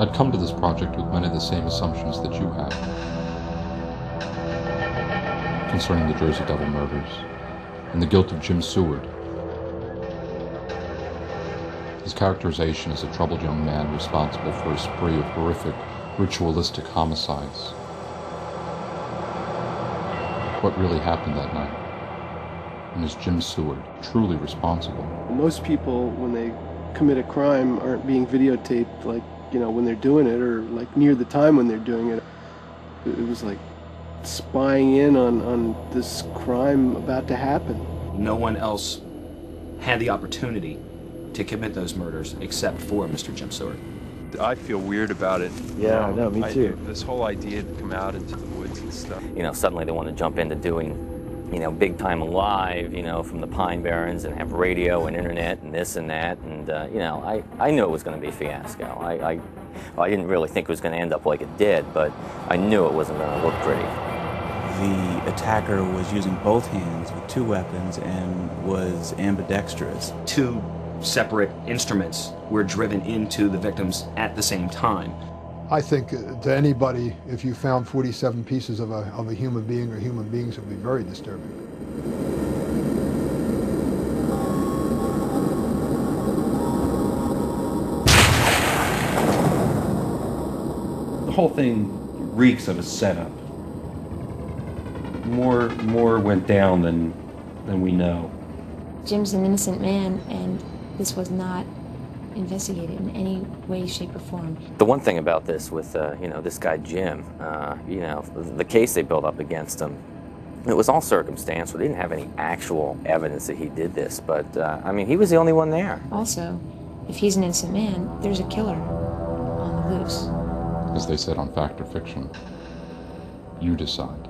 I'd come to this project with many of the same assumptions that you have concerning the Jersey Devil murders and the guilt of Jim Seward. His characterization as a troubled young man responsible for a spree of horrific, ritualistic homicides. What really happened that night? And is Jim Seward truly responsible? Most people, when they commit a crime, aren't being videotaped, like, when they're doing it, or like near the time when they're doing it. It was like spying in on this crime about to happen. No one else had the opportunity to commit those murders except for Mr. Jim Seward. I feel weird about it. Yeah, I know, me too. This whole idea to come out into the woods and stuff. Suddenly they want to jump into doing, big time live, from the Pine Barrens and have radio and internet and this and that. And, I knew it was going to be a fiasco. I didn't really think it was going to end up like it did, but I knew it wasn't going to look pretty. The attacker was using both hands with two weapons and was ambidextrous. Two separate instruments were driven into the victims at the same time. I think to anybody, if you found 47 pieces of a human being or human beings, it would be very disturbing. The whole thing reeks of a setup. More went down than we know. Jim's an innocent man, and this was not investigated in any way, shape, or form. The one thing about this with, this guy Jim, the case they built up against him, it was all circumstantial. They didn't have any actual evidence that he did this, but, he was the only one there. Also, if he's an innocent man, there's a killer on the loose. As they said on Fact or Fiction, you decide.